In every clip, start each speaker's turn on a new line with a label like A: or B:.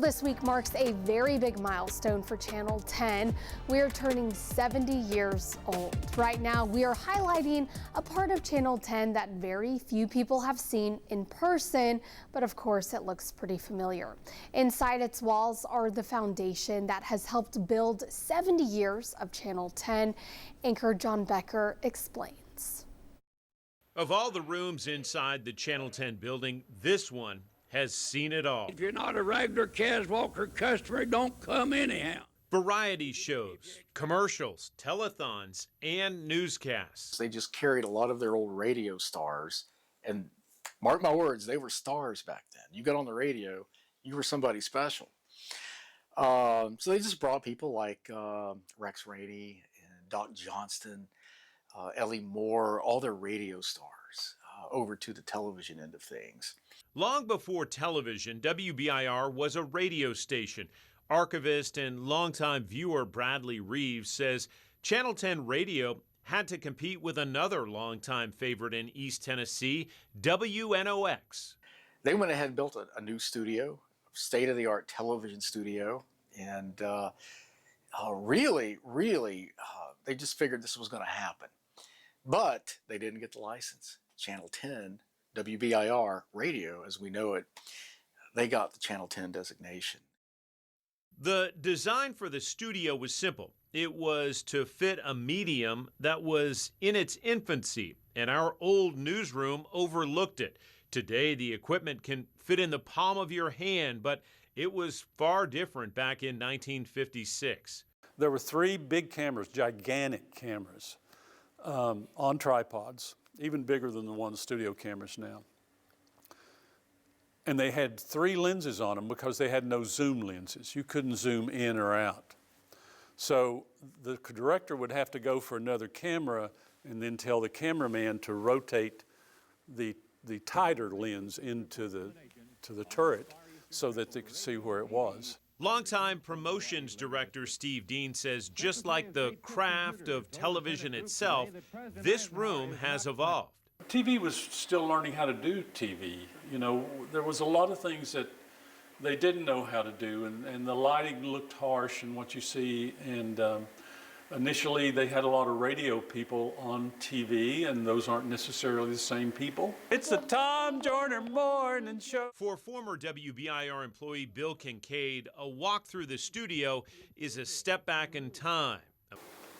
A: This week marks a very big milestone for Channel 10. We are turning 70 years old. Right now, we are highlighting a part of Channel 10 that very few people have seen in person, but of course it looks pretty familiar. Inside its walls are the foundation that has helped build 70 years of Channel 10. Anchor John Becker explains.
B: Of all the rooms inside the Channel 10 building, this one has seen it all.
C: If you're not a regular Kaz Walker customer, don't come anyhow.
B: Variety shows, commercials, telethons, and newscasts.
D: They just carried a lot of their old radio stars, and mark my words, they were stars back then. You got on the radio, you were somebody special. So they just brought people like Rex Rady and Doc Johnston, Ellie Moore, all their radio stars over to the television end of things.
B: Long before television, WBIR was a radio station. Archivist and longtime viewer Bradley Reeves says Channel 10 Radio had to compete with another longtime favorite in East Tennessee, WNOX.
D: They went ahead and built a new studio, state-of-the-art television studio, and really, they just figured this was going to happen. But they didn't get the license. Channel 10, WBIR radio as we know it, they got the Channel 10 designation.
B: The design for the studio was simple. It was to fit a medium that was in its infancy, and our old newsroom overlooked it. Today, the equipment can fit in the palm of your hand, but it was far different back in 1956.
E: There were 3 big cameras, gigantic cameras, on tripods, even bigger than the one studio cameras now. And they had 3 lenses on them because they had no zoom lenses. You couldn't zoom in or out. So the director would have to go for another camera and then tell the cameraman to rotate the tighter lens into the turret so that they could see where it was.
B: Longtime promotions director Steve Dean says just like the craft of television itself, this room has evolved.
E: TV was still learning how to do TV. You know, there was a lot of things that they didn't know how to do, and the lighting looked harsh in what you see, and initially they had a lot of radio people on TV, and those aren't necessarily the same people. It's the Tom Joyner Morning Show.
B: For former WBIR employee Bill Kincaid, a walk through the studio is a step back in time.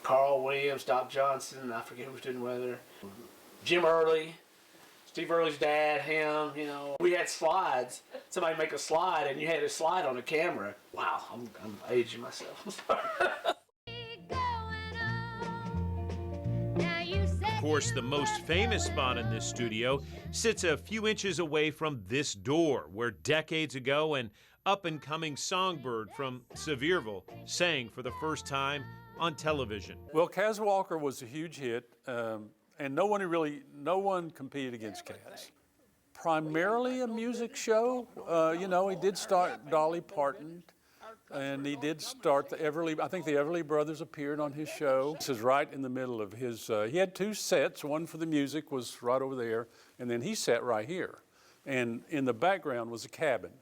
F: Carl Williams, Doc Johnson, I forget who's doing weather. Jim Early, Steve Early's dad, him, you know. We had slides. Somebody make a slide, and you had a slide on the camera. Wow, I'm aging myself.
B: Of course, the most famous spot in this studio sits a few inches away from this door, where decades ago an up-and-coming songbird from Sevierville sang for the first time on television.
E: Well, Kaz Walker was a huge hit. And no one competed against Kaz. Primarily a music show. You know, he did start Dolly Parton, and he did start the Everly. I think the Everly Brothers appeared on his show. This is right in the middle of his. He had 2 sets. One for the music was right over there, and then he sat right here. And in the background was a cabin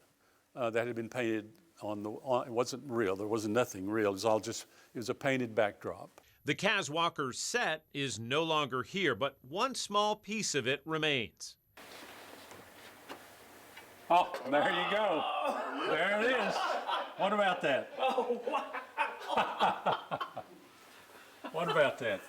E: that had been painted on the. It wasn't real. There wasn't nothing real. It was a painted backdrop.
B: The Kaz Walker set is no longer here, but one small piece of it remains.
E: Oh, there you go. There it is. What about that?
F: Oh, wow.
E: What about that?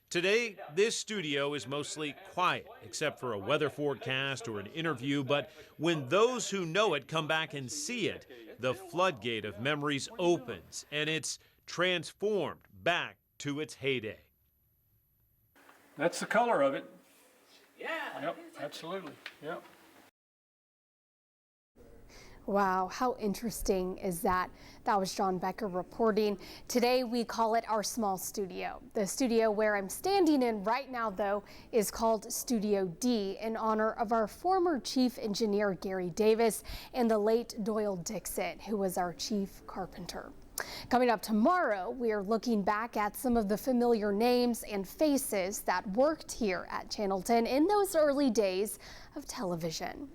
B: Today, this studio is mostly quiet, except for a weather forecast or an interview, but when those who know it come back and see it, the floodgate of memories opens, and it's transformed back to its heyday.
E: That's the color of it.
F: Yeah.
E: Yep, absolutely. Yep.
A: Wow, how interesting is that? That was John Becker reporting. Today we call it our small studio. The studio where I'm standing in right now, though, is called Studio D in honor of our former chief engineer Gary Davis and the late Doyle Dixon, who was our chief carpenter. Coming up tomorrow, we are looking back at some of the familiar names and faces that worked here at Channel 10 in those early days of television.